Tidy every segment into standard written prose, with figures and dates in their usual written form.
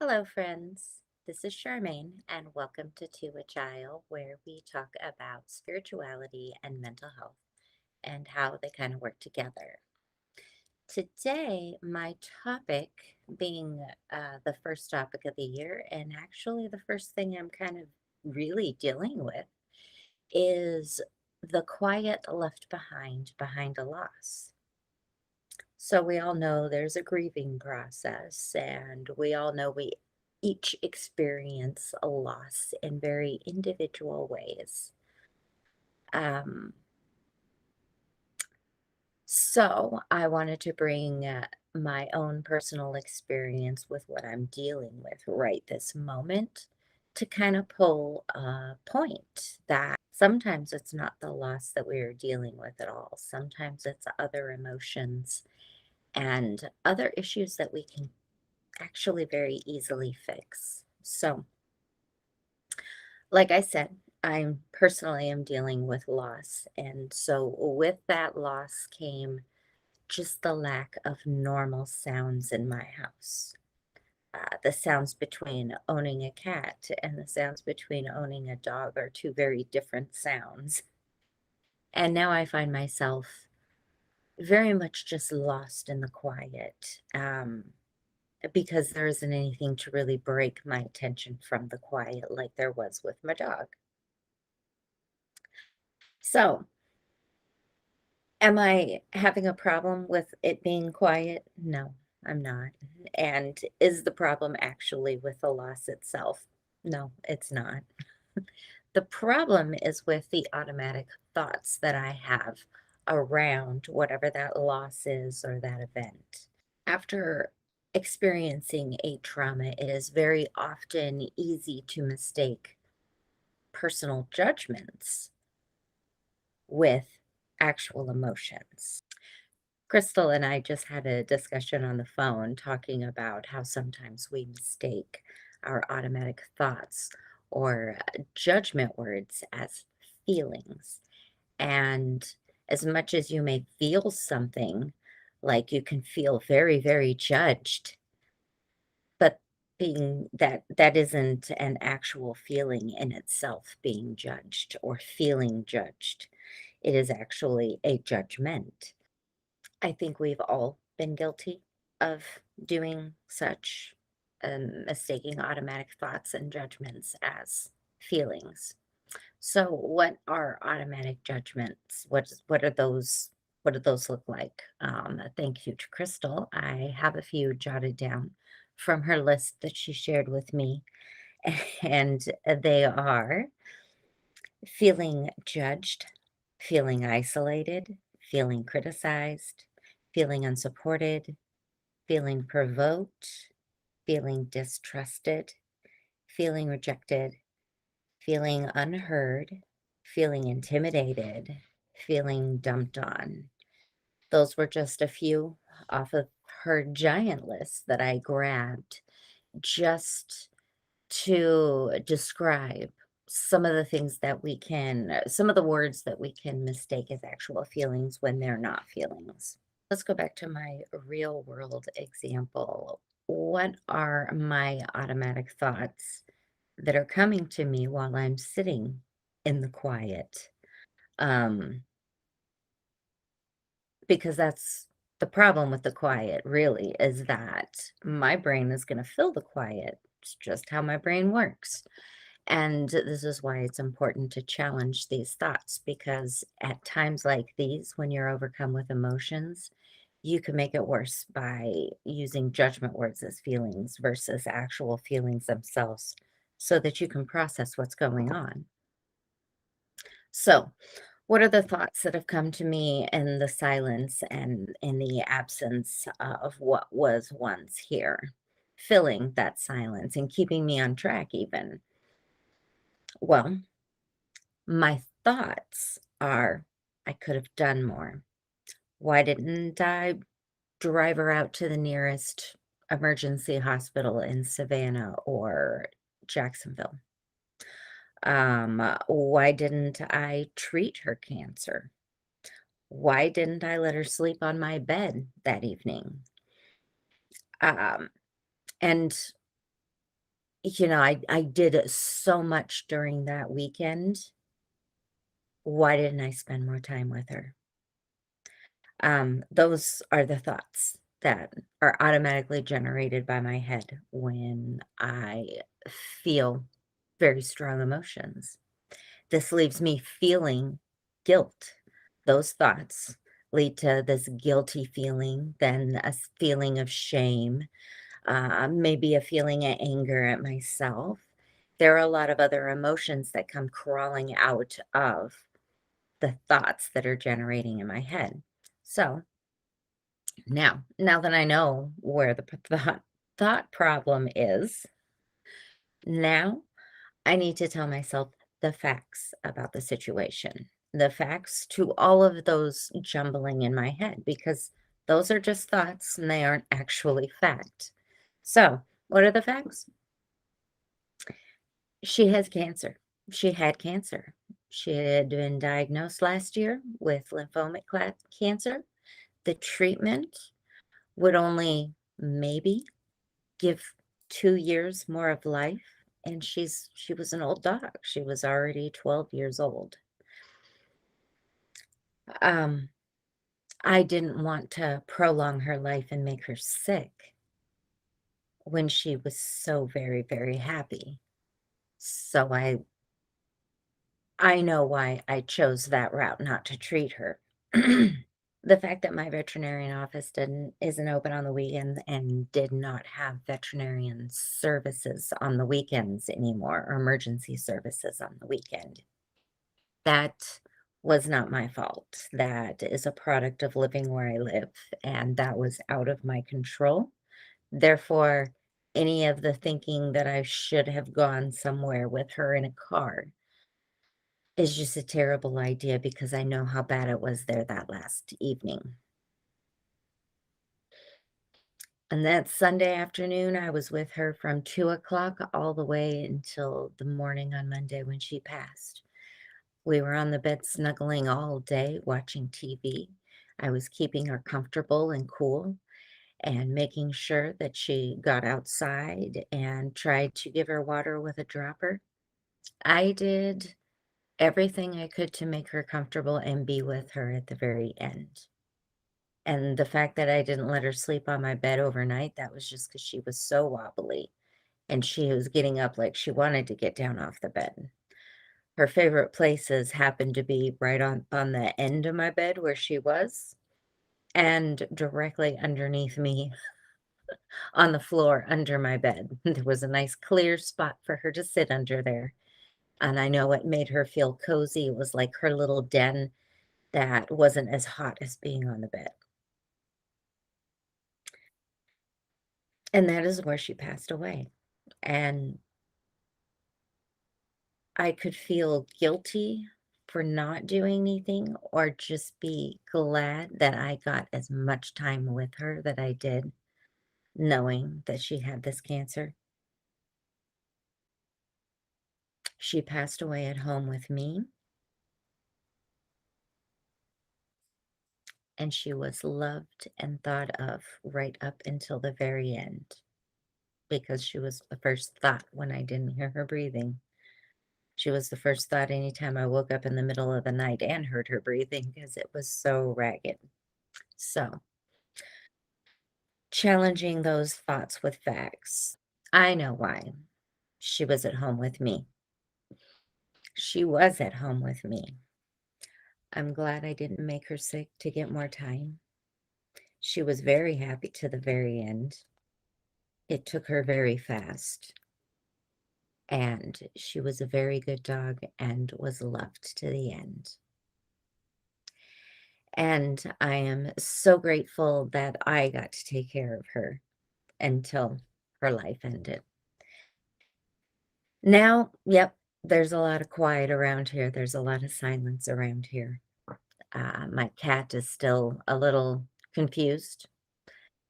Hello, friends. This is Charmaine, and welcome to a Child, where we talk about spirituality and mental health and how they kind of work together. Today, my topic being the first topic of the year, and actually the first thing I'm kind of really dealing with, is the quiet left behind a loss. So we all know there's a grieving process, and we all know we each experience a loss in very individual ways. Um, so I wanted to bring my own personal experience with what I'm dealing with right this moment to kind of pull a point that sometimes it's not the loss that we are dealing with at all. Sometimes it's other emotions and other issues that we can actually very easily fix. So, like I said, I'm personally am dealing with loss. And so with that loss came just the lack of normal sounds in my house. The sounds between owning a cat and the sounds between owning a dog are two very different sounds. And now I find myself very much just lost in the quiet. Because there isn't anything to really break my attention from the quiet like there was with my dog. So, am I having a problem with it being quiet? No, I'm not. And is the problem actually with the loss itself? No, it's not. The problem is with the automatic thoughts that I have around whatever that loss is or that event. After experiencing a trauma, it is very often easy to mistake personal judgments with actual emotions. Crystal and I just had a discussion on the phone talking about how sometimes we mistake our automatic thoughts or judgment words as feelings. And as much as you may feel something, like you can feel very, very judged, but being that isn't an actual feeling in itself, being judged or feeling judged. It is actually a judgment. I think we've all been guilty of doing such, mistaking automatic thoughts and judgments as feelings. So what are automatic judgments? What do those look like? Thank you to Crystal. I have a few jotted down from her list that she shared with me. And they are feeling judged, feeling isolated, feeling criticized, feeling unsupported, feeling provoked, feeling distrusted, feeling rejected, feeling unheard, feeling intimidated, feeling dumped on. Those were just a few off of her giant list that I grabbed just to describe some of the things that some of the words that we can mistake as actual feelings when they're not feelings. Let's go back to my real world example. What are my automatic thoughts that are coming to me while I'm sitting in the quiet? Um, because that's the problem with the quiet, really, is that my brain is going to fill the quiet. It's just how my brain works. And this is why it's important to challenge these thoughts, because at times like these, when you're overcome with emotions, you can make it worse by using judgment words as feelings versus actual feelings themselves so that you can process what's going on. So, what are the thoughts that have come to me in the silence and in the absence of what was once here, filling that silence and keeping me on track, even? Well, my thoughts are, I could have done more. Why didn't I drive her out to the nearest emergency hospital in Savannah or Jacksonville? Why didn't I treat her cancer? Why didn't I let her sleep on my bed that evening? Um, and I did so much during that weekend. Why didn't I spend more time with her? Those are the thoughts that are automatically generated by my head when I feel very strong emotions. This leaves me feeling guilt. Those thoughts lead to this guilty feeling, then a feeling of shame, maybe a feeling of anger at myself. There are a lot of other emotions that come crawling out of the thoughts that are generating in my head. So now that I know where the thought problem is, now I need to tell myself the facts about the situation, the facts to all of those jumbling in my head, because those are just thoughts and they aren't actually fact. So, what are the facts? She has cancer. She had cancer. She had been diagnosed last year with lymphomic cancer. The treatment would only maybe give 2 years more of life, and she was an old dog. She was already 12 years old. Um, I didn't want to prolong her life and make her sick when she was so very, very happy. So I know why I chose that route not to treat her. The fact that my veterinarian office isn't open on the weekends and did not have veterinarian services on the weekends anymore, or emergency services on the weekend. That was not my fault. That is a product of living where I live, and that was out of my control. Therefore, any of the thinking that I should have gone somewhere with her in a car is just a terrible idea because I know how bad it was there that last evening. And that Sunday afternoon, I was with her from 2 o'clock all the way until the morning on Monday when she passed. We were on the bed snuggling all day watching TV. I was keeping her comfortable and cool and making sure that she got outside and tried to give her water with a dropper. I did everything I could to make her comfortable and be with her at the very end. And the fact that I didn't let her sleep on my bed overnight, that was just because she was so wobbly and she was getting up like she wanted to get down off the bed. Her favorite places happened to be right on the end of my bed where she was, and directly underneath me on the floor under my bed. There was a nice clear spot for her to sit under there. And I know it made her feel cozy. It was like her little den that wasn't as hot as being on the bed. And that is where she passed away. And I could feel guilty for not doing anything or just be glad that I got as much time with her that I did, knowing that she had this cancer. She passed away at home with me, and she was loved and thought of right up until the very end because she was the first thought when I didn't hear her breathing. She was the first thought anytime I woke up in the middle of the night and heard her breathing because it was so ragged. So, challenging those thoughts with facts. I know why. She was at home with me. She was at home with me. I'm glad I didn't make her sick to get more time. She was very happy to the very end. It took her very fast. And she was a very good dog and was loved to the end. And I am so grateful that I got to take care of her until her life ended. Now, yep, there's a lot of quiet around here. There's a lot of silence around here. My cat is still a little confused.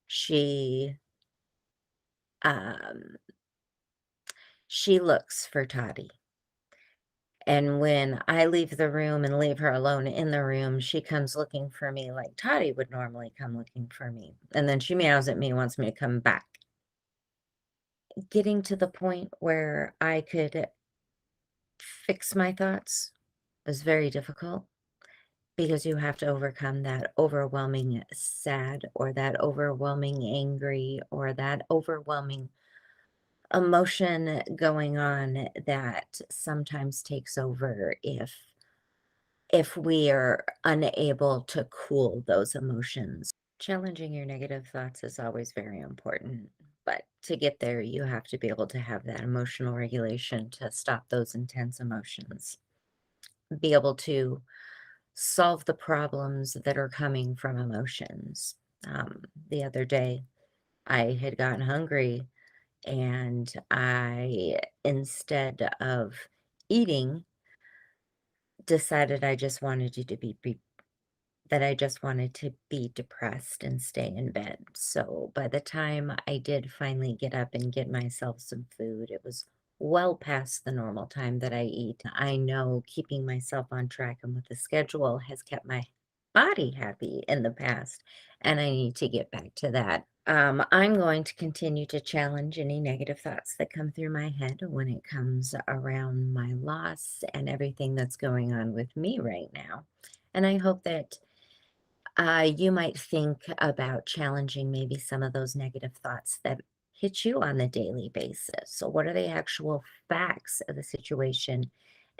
She um, she looks for Toddy. And when I leave the room and leave her alone in the room, she comes looking for me like Toddy would normally come looking for me. And then she meows at me and wants me to come back. getting to the point where I could fix my thoughts was very difficult because you have to overcome that overwhelming sad or that overwhelming angry or that overwhelming emotion going on that sometimes takes over if we are unable to cool those emotions. Challenging your negative thoughts is always very important, but to get there, you have to be able to have that emotional regulation to stop those intense emotions, be able to solve the problems that are coming from emotions. The other day, I had gotten hungry and instead of eating, decided I just wanted you to be that I just wanted to be depressed and stay in bed. So by the time I did finally get up and get myself some food, it was well past the normal time that I eat. I know keeping myself on track and with the schedule has kept my body happy in the past, and I need to get back to that. I'm going to continue to challenge any negative thoughts that come through my head when it comes around my loss and everything that's going on with me right now. And I hope that you might think about challenging maybe some of those negative thoughts that hit you on a daily basis. So, what are the actual facts of the situation?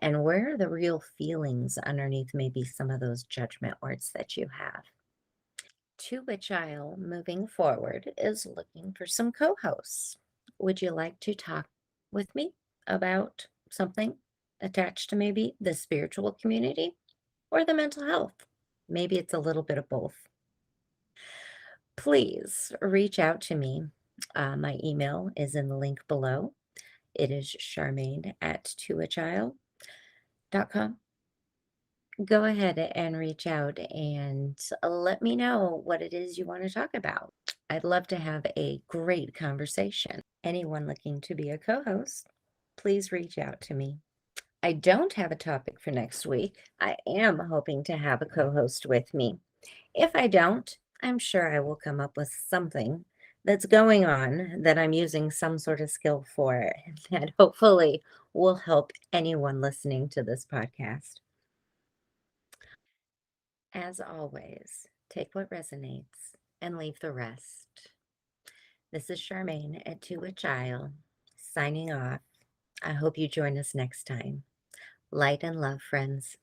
And where are the real feelings underneath maybe some of those judgment words that you have? To which I'll, moving forward, is looking for some co hosts. Would you like to talk with me about something attached to maybe the spiritual community or the mental health? Maybe it's a little bit of both. Please reach out to me. My email is in the link below. It is Charmaigne at toachild.com. Go ahead and reach out and let me know what it is you want to talk about. I'd love to have a great conversation. Anyone looking to be a co host, please reach out to me. I don't have a topic for next week. I am hoping to have a co host with me. If I don't, I'm sure I will come up with something that's going on that I'm using some sort of skill for that hopefully will help anyone listening to this podcast. As always, take what resonates and leave the rest. This is Charmaine at To a Child signing off. I hope you join us next time. Light and love, friends.